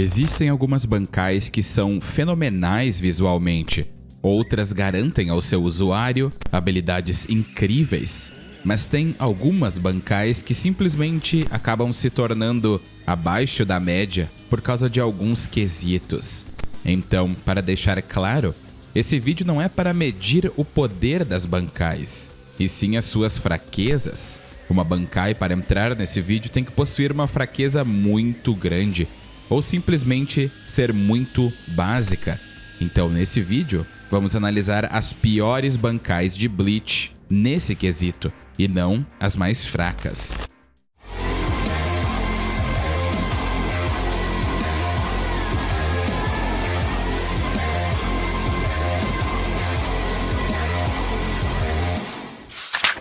Existem algumas bancais que são fenomenais visualmente, outras garantem ao seu usuário habilidades incríveis, mas tem algumas bancais que simplesmente acabam se tornando abaixo da média por causa de alguns quesitos. Então, para deixar claro, esse vídeo não é para medir o poder das bancais, e sim as suas fraquezas. Uma bancai para entrar nesse vídeo tem que possuir uma fraqueza muito grande, ou simplesmente ser muito básica. Então, nesse vídeo, vamos analisar as piores bancais de Bleach nesse quesito, e não as mais fracas.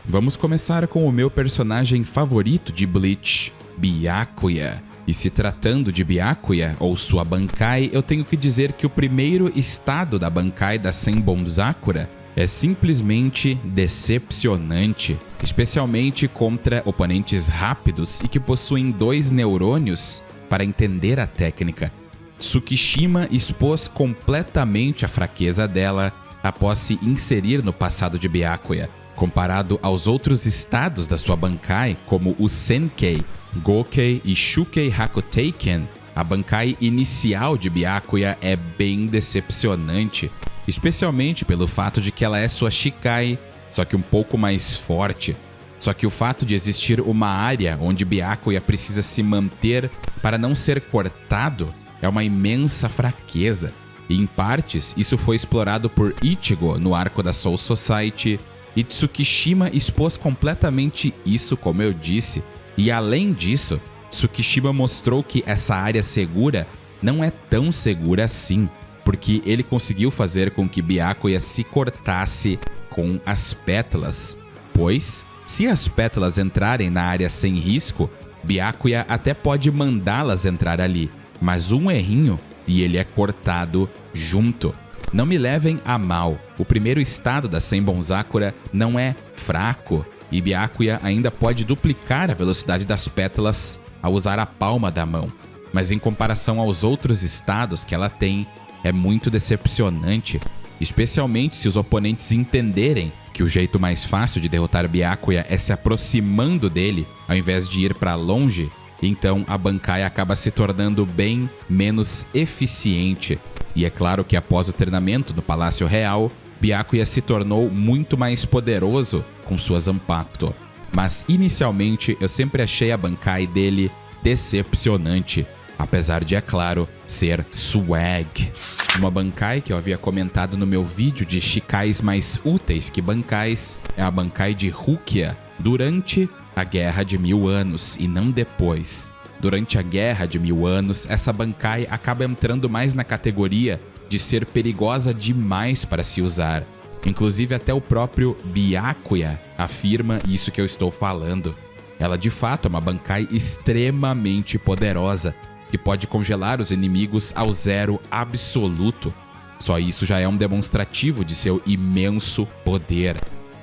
Vamos começar com o meu personagem favorito de Bleach, Byakuya. E se tratando de Byakuya, ou sua Bankai, eu tenho que dizer que o primeiro estado da Bankai da Senbon Sakura é simplesmente decepcionante, especialmente contra oponentes rápidos e que possuem 2 neurônios para entender a técnica. Tsukishima expôs completamente a fraqueza dela após se inserir no passado de Byakuya. Comparado aos outros estados da sua Bankai, como o Senkei, Gokei e Shukei Hakuteiken, a Bankai inicial de Byakuya é bem decepcionante, especialmente pelo fato de que ela é sua Shikai, só que um pouco mais forte. Só que o fato de existir uma área onde Byakuya precisa se manter para não ser cortado é uma imensa fraqueza, e em partes isso foi explorado por Ichigo no arco da Soul Society, e Tsukishima expôs completamente isso, como eu disse. E além disso, Tsukishima mostrou que essa área segura não é tão segura assim, porque ele conseguiu fazer com que Byakuya se cortasse com as pétalas. Pois, se as pétalas entrarem na área sem risco, Byakuya até pode mandá-las entrar ali, mas um errinho e ele é cortado junto. Não me levem a mal, o primeiro estado da Senbon Sakura não é fraco, e Byakuya ainda pode duplicar a velocidade das pétalas ao usar a palma da mão. Mas em comparação aos outros estados que ela tem, é muito decepcionante, especialmente se os oponentes entenderem que o jeito mais fácil de derrotar Byakuya é se aproximando dele, ao invés de ir para longe. Então a Bankai acaba se tornando bem menos eficiente. E é claro que após o treinamento no Palácio Real, Byakuya se tornou muito mais poderoso com sua Zanpakuto. Mas inicialmente eu sempre achei a Bankai dele decepcionante, apesar de, é claro, ser swag. Uma Bankai que eu havia comentado no meu vídeo de Shikais mais úteis que Bankais é a Bankai de Rukia durante a Guerra de 1000 Anos e não depois. Durante a Guerra de 1000 Anos, essa Bankai acaba entrando mais na categoria de ser perigosa demais para se usar. Inclusive até o próprio Byakuya afirma isso que eu estou falando. Ela de fato é uma Bankai extremamente poderosa, que pode congelar os inimigos ao zero absoluto. Só isso já é um demonstrativo de seu imenso poder.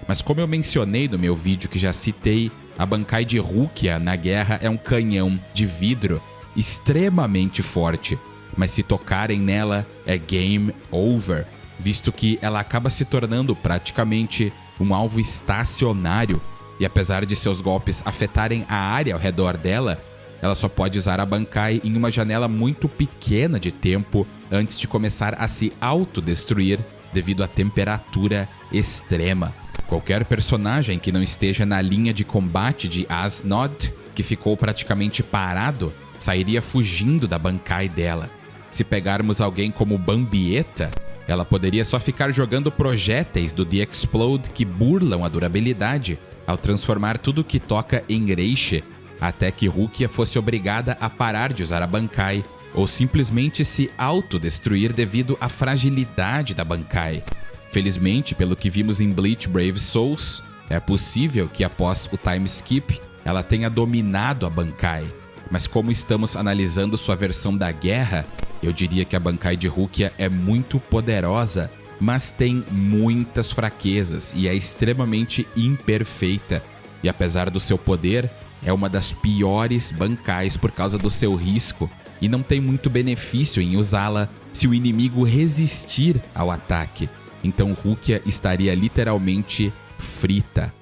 Mas como eu mencionei no meu vídeo que já citei, a Bankai de Rukia na guerra é um canhão de vidro extremamente forte, mas se tocarem nela é game over, visto que ela acaba se tornando praticamente um alvo estacionário, e apesar de seus golpes afetarem a área ao redor dela, ela só pode usar a Bankai em uma janela muito pequena de tempo antes de começar a se autodestruir devido à temperatura extrema. Qualquer personagem que não esteja na linha de combate de Asnod, que ficou praticamente parado, sairia fugindo da Bankai dela. Se pegarmos alguém como Bambieta, ela poderia só ficar jogando projéteis do The Explode que burlam a durabilidade, ao transformar tudo que toca em Reishi, até que Rukia fosse obrigada a parar de usar a Bankai, ou simplesmente se autodestruir devido à fragilidade da Bankai. Felizmente, pelo que vimos em Bleach Brave Souls, é possível que após o time skip, ela tenha dominado a Bankai. Mas como estamos analisando sua versão da guerra, eu diria que a Bankai de Rukia é muito poderosa, mas tem muitas fraquezas e é extremamente imperfeita. E apesar do seu poder, é uma das piores Bankais por causa do seu risco e não tem muito benefício em usá-la se o inimigo resistir ao ataque. Então Rukia estaria literalmente frita.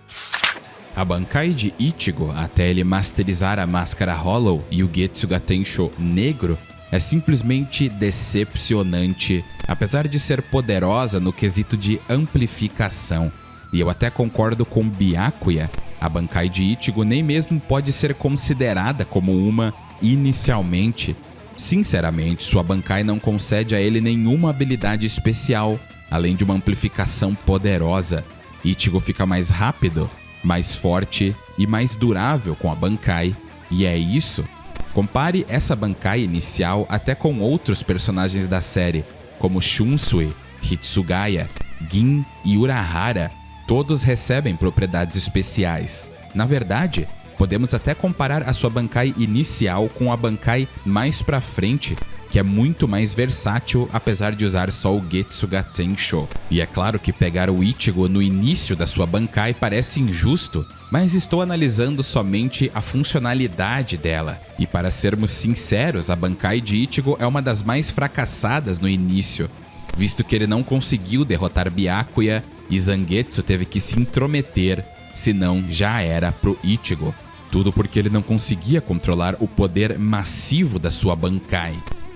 A Bankai de Ichigo, até ele masterizar a Máscara Hollow e o Getsuga Tensho negro, é simplesmente decepcionante, apesar de ser poderosa no quesito de amplificação. E eu até concordo com Byakuya, a Bankai de Ichigo nem mesmo pode ser considerada como uma inicialmente. Sinceramente, sua Bankai não concede a ele nenhuma habilidade especial, além de uma amplificação poderosa. Ichigo fica mais rápido, mais forte e mais durável com a Bankai, e é isso. Compare essa Bankai inicial até com outros personagens da série, como Shunsui, Hitsugaya, Gin e Urahara. Todos recebem propriedades especiais. Na verdade, podemos até comparar a sua Bankai inicial com a Bankai mais pra frente, que é muito mais versátil apesar de usar só o Getsuga Tensho. E é claro que pegar o Ichigo no início da sua Bankai parece injusto, mas estou analisando somente a funcionalidade dela. E para sermos sinceros, a Bankai de Ichigo é uma das mais fracassadas no início, visto que ele não conseguiu derrotar Byakuya e Zangetsu teve que se intrometer, senão já era pro Ichigo. Tudo porque ele não conseguia controlar o poder massivo da sua Bankai.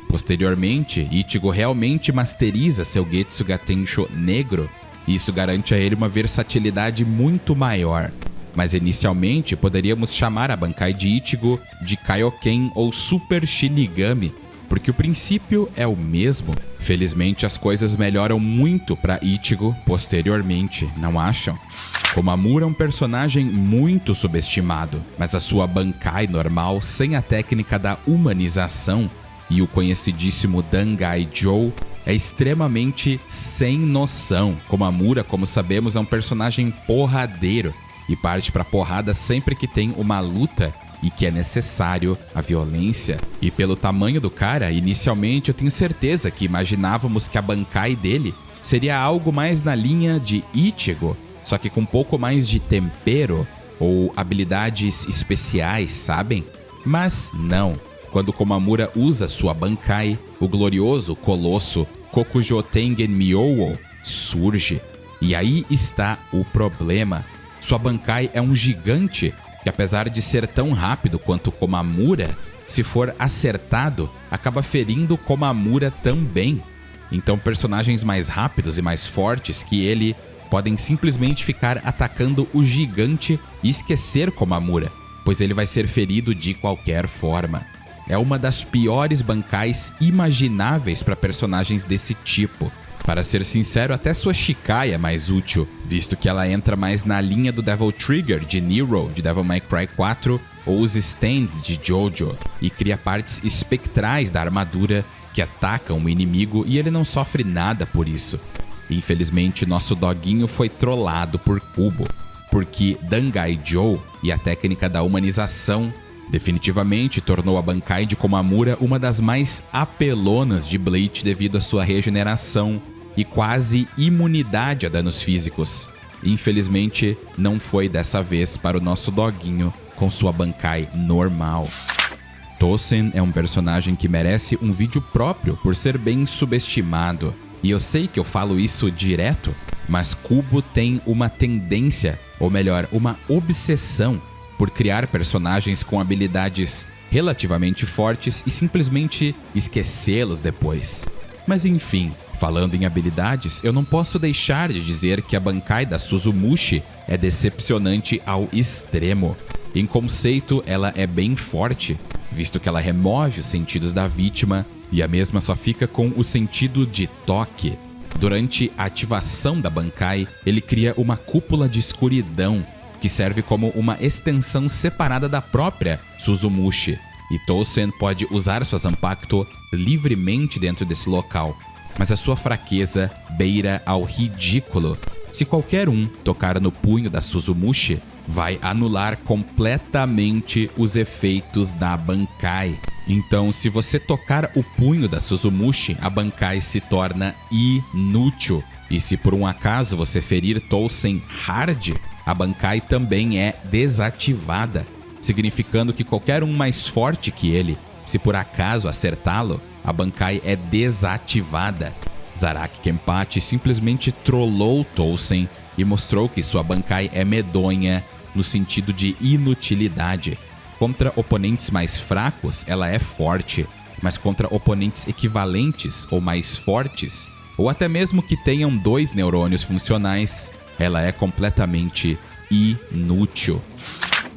Posteriormente, Ichigo realmente masteriza seu Getsuga Tensho negro, e isso garante a ele uma versatilidade muito maior. Mas inicialmente poderíamos chamar a Bankai de Ichigo de Kaioken ou Super Shinigami, porque o princípio é o mesmo. Felizmente as coisas melhoram muito para Ichigo posteriormente, não acham? Komamura é um personagem muito subestimado, mas a sua Bankai normal, sem a técnica da humanização e o conhecidíssimo Dangai Joe, é extremamente sem noção. Komamura, como sabemos, é um personagem porradeiro e parte pra porrada sempre que tem uma luta e que é necessário a violência. E pelo tamanho do cara, inicialmente eu tenho certeza que imaginávamos que a Bankai dele seria algo mais na linha de Ichigo, só que com um pouco mais de tempero ou habilidades especiais, sabem? Mas não. Quando Komamura usa sua Bankai, o glorioso colosso Kokujo Tengen Myouo surge. E aí está o problema. Sua Bankai é um gigante que, apesar de ser tão rápido quanto Komamura, se for acertado, acaba ferindo Komamura também. Então personagens mais rápidos e mais fortes que ele podem simplesmente ficar atacando o gigante e esquecer Komamura, pois ele vai ser ferido de qualquer forma. É uma das piores Bankais imagináveis para personagens desse tipo. Para ser sincero, até sua Shikai é mais útil, visto que ela entra mais na linha do Devil Trigger de Nero, de Devil May Cry 4, ou os stands de Jojo, e cria partes espectrais da armadura que atacam o inimigo e ele não sofre nada por isso. Infelizmente, nosso doguinho foi trollado por Kubo, porque Dangai Joe e a técnica da humanização definitivamente tornou a Bankai de Komamura uma das mais apelonas de Bleach devido à sua regeneração e quase imunidade a danos físicos. Infelizmente, não foi dessa vez para o nosso doguinho com sua Bankai normal. Tosen é um personagem que merece um vídeo próprio por ser bem subestimado. E eu sei que eu falo isso direto, mas Kubo tem uma tendência, ou melhor, uma obsessão por criar personagens com habilidades relativamente fortes e simplesmente esquecê-los depois. Mas enfim, falando em habilidades, eu não posso deixar de dizer que a Bankai da Suzumushi é decepcionante ao extremo. Em conceito, ela é bem forte, visto que ela remove os sentidos da vítima e a mesma só fica com o sentido de toque. Durante a ativação da Bankai, ele cria uma cúpula de escuridão que serve como uma extensão separada da própria Suzumushi, e Tosen pode usar sua Zanpakuto livremente dentro desse local, mas a sua fraqueza beira ao ridículo. Se qualquer um tocar no punho da Suzumushi, vai anular completamente os efeitos da Bankai. Então, se você tocar o punho da Suzumushi, a Bankai se torna inútil. E se por um acaso você ferir Tosen hard, a Bankai também é desativada, significando que qualquer um mais forte que ele Se por acaso acertá-lo, a Bankai é desativada. Zaraki Kenpachi simplesmente trollou Tolsen e mostrou que sua Bankai é medonha no sentido de inutilidade. Contra oponentes mais fracos, ela é forte, mas contra oponentes equivalentes ou mais fortes, ou até mesmo que tenham 2 neurônios funcionais, ela é completamente inútil.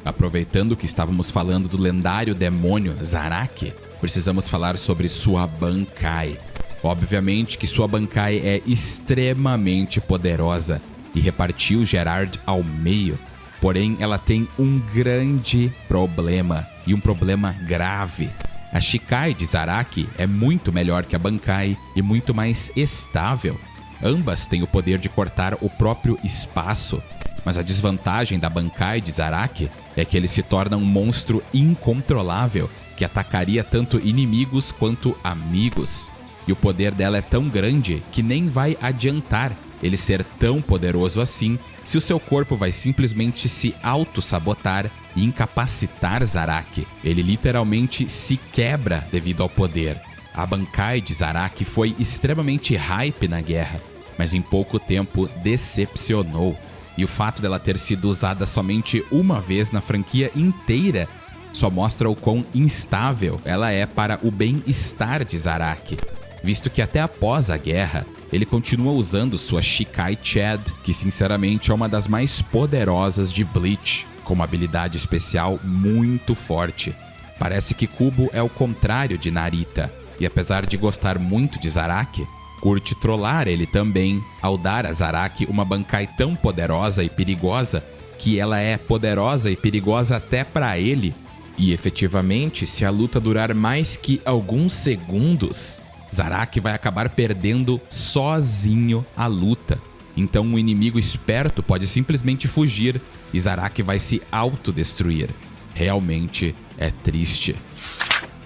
Aproveitando que estávamos falando do lendário demônio Zaraki, precisamos falar sobre sua Bankai. Obviamente que sua Bankai é extremamente poderosa e repartiu Gerard ao meio. Porém, ela tem um grande problema, e um problema grave. A Shikai de Zaraki é muito melhor que a Bankai e muito mais estável. Ambas têm o poder de cortar o próprio espaço, mas a desvantagem da Bankai de Zaraki é que ele se torna um monstro incontrolável, que atacaria tanto inimigos quanto amigos. E o poder dela é tão grande que nem vai adiantar ele ser tão poderoso assim se o seu corpo vai simplesmente se auto-sabotar e incapacitar Zaraki. Ele literalmente se quebra devido ao poder. A Bankai de Zaraki foi extremamente hype na guerra, mas em pouco tempo decepcionou. E o fato dela ter sido usada somente uma vez na franquia inteira só mostra o quão instável ela é para o bem-estar de Zaraki, visto que até após a guerra, ele continua usando sua Shikai Chad, que sinceramente é uma das mais poderosas de Bleach, com uma habilidade especial muito forte. Parece que Kubo é o contrário de Narita, e apesar de gostar muito de Zaraki, curte trollar ele também ao dar a Zaraki uma Bankai tão poderosa e perigosa que ela é poderosa e perigosa até pra ele. E efetivamente, se a luta durar mais que alguns segundos, Zaraki vai acabar perdendo sozinho a luta. Então um inimigo esperto pode simplesmente fugir e Zaraki vai se autodestruir. Realmente é triste.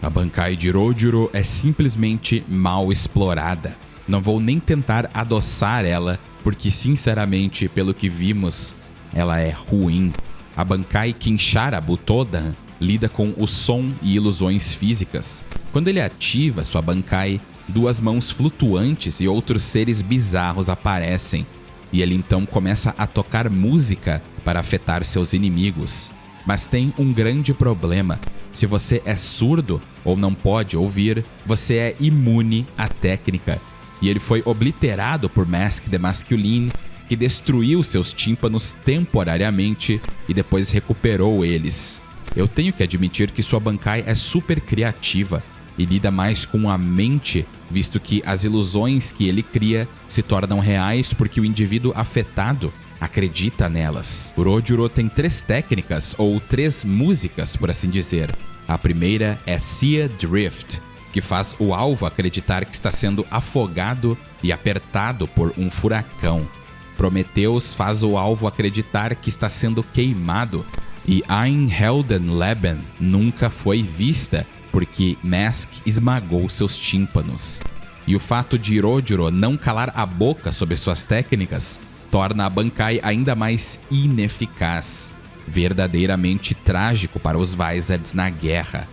A Bankai de Rojuro é simplesmente mal explorada. Não vou nem tentar adoçar ela, porque sinceramente, pelo que vimos, ela é ruim. A Bankai Kinshara Butodan lida com o som e ilusões físicas. Quando ele ativa sua Bankai, 2 mãos flutuantes e outros seres bizarros aparecem, e ele então começa a tocar música para afetar seus inimigos. Mas tem um grande problema. Se você é surdo ou não pode ouvir, você é imune à técnica. E ele foi obliterado por Mask the Masculine, que destruiu seus tímpanos temporariamente e depois recuperou eles. Eu tenho que admitir que sua Bankai é super criativa e lida mais com a mente, visto que as ilusões que ele cria se tornam reais porque o indivíduo afetado acredita nelas. O Rojuro tem 3 técnicas, ou 3 músicas, por assim dizer. A primeira é Sea Drift, que faz o alvo acreditar que está sendo afogado e apertado por um furacão. Prometheus faz o alvo acreditar que está sendo queimado. E Ein Heldenleben nunca foi vista, porque Mask esmagou seus tímpanos. E o fato de Rojuro não calar a boca sobre suas técnicas torna a Bankai ainda mais ineficaz. Verdadeiramente trágico para os Vizards na guerra.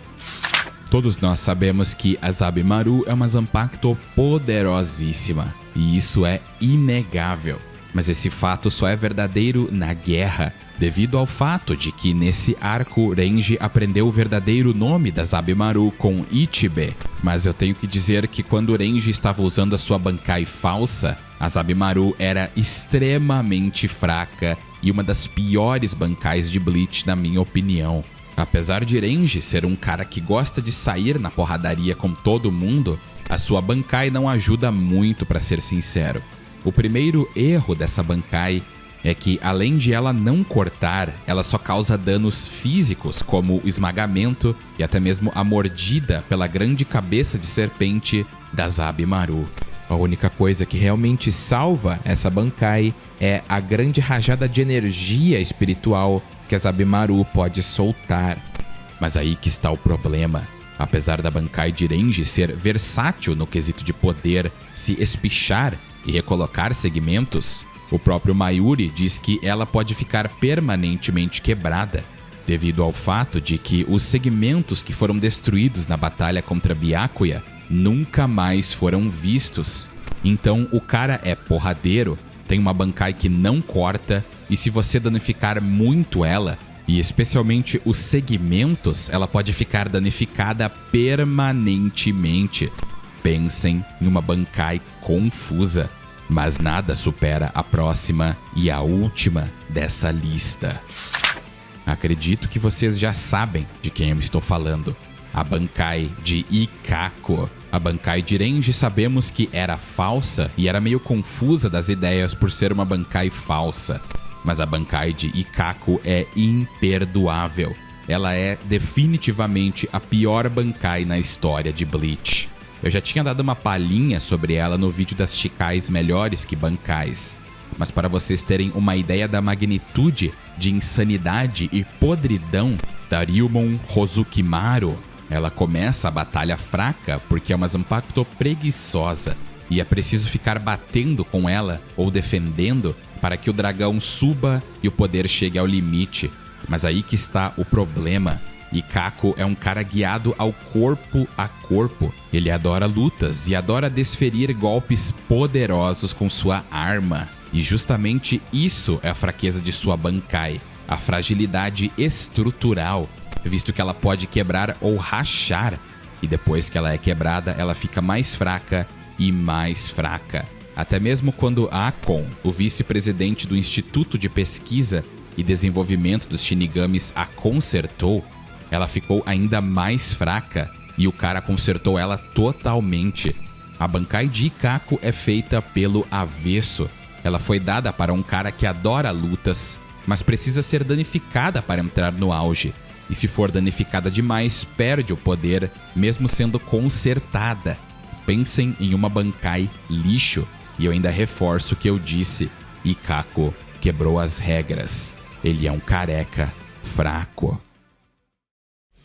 Todos nós sabemos que a Zabimaru é uma Zanpakuto poderosíssima, e isso é inegável. Mas esse fato só é verdadeiro na guerra, devido ao fato de que nesse arco Renji aprendeu o verdadeiro nome da Zabimaru com Ichibe. Mas eu tenho que dizer que quando Renji estava usando a sua Bankai falsa, a Zabimaru era extremamente fraca e uma das piores Bankais de Bleach na minha opinião. Apesar de Renji ser um cara que gosta de sair na porradaria com todo mundo, a sua Bankai não ajuda muito, para ser sincero. O primeiro erro dessa Bankai é que, além de ela não cortar, ela só causa danos físicos, como o esmagamento e até mesmo a mordida pela grande cabeça de serpente da Zabimaru. A única coisa que realmente salva essa Bankai é a grande rajada de energia espiritual que a Zabimaru pode soltar. Mas aí que está o problema. Apesar da Bankai de Renji ser versátil no quesito de poder se espichar e recolocar segmentos, o próprio Mayuri diz que ela pode ficar permanentemente quebrada. devido ao fato de que os segmentos que foram destruídos na batalha contra Byakuya nunca mais foram vistos. Então o cara é porradeiro, tem uma Bankai que não corta, e se você danificar muito ela, e especialmente os segmentos, ela pode ficar danificada permanentemente. Pensem em uma Bankai confusa, mas nada supera a próxima e a última dessa lista. Acredito que vocês já sabem de quem eu estou falando. A Bankai de Ikako. A Bankai de Renji sabemos que era falsa e era meio confusa das ideias por ser uma Bankai falsa. Mas a Bankai de Ikako é imperdoável. Ela é definitivamente a pior Bankai na história de Bleach. Eu já tinha dado uma palhinha sobre ela no vídeo das Chikais melhores que Bankais. Mas para vocês terem uma ideia da magnitude de insanidade e podridão da Ryumon Hozukimaru, ela começa a batalha fraca porque é uma Zanpakuto preguiçosa e é preciso ficar batendo com ela ou defendendo para que o dragão suba e o poder chegue ao limite. Mas aí que está o problema. Ikako é um cara guiado ao corpo a corpo. Ele adora lutas e adora desferir golpes poderosos com sua arma. E justamente isso é a fraqueza de sua Bankai, a fragilidade estrutural, visto que ela pode quebrar ou rachar, e depois que ela é quebrada, ela fica mais fraca e mais fraca. Até mesmo quando Akon, o vice-presidente do Instituto de Pesquisa e Desenvolvimento dos Shinigamis, a consertou, ela ficou ainda mais fraca e o cara consertou ela totalmente. A Bankai de Ikako é feita pelo avesso. Ela foi dada para um cara que adora lutas, mas precisa ser danificada para entrar no auge. E se for danificada demais, perde o poder, mesmo sendo consertada. Pensem em uma Bankai lixo. E eu ainda reforço o que eu disse. Ikako quebrou as regras. Ele é um careca fraco.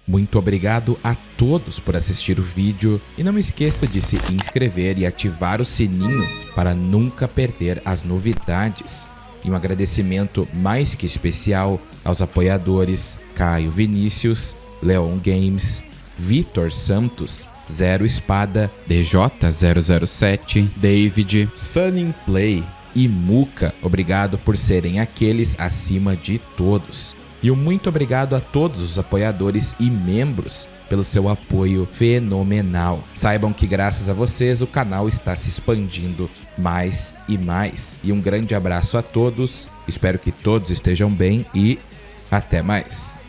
Muito obrigado a todos por assistir o vídeo e não esqueça de se inscrever e ativar o sininho para nunca perder as novidades. E um agradecimento mais que especial aos apoiadores Caio Vinícius, Leon Games, Vitor Santos, Zero Espada, DJ007, David, Sunning Play e Muka. Obrigado por serem aqueles acima de todos. E um muito obrigado a todos os apoiadores e membros pelo seu apoio fenomenal. Saibam que graças a vocês o canal está se expandindo mais e mais. E um grande abraço a todos, espero que todos estejam bem e até mais.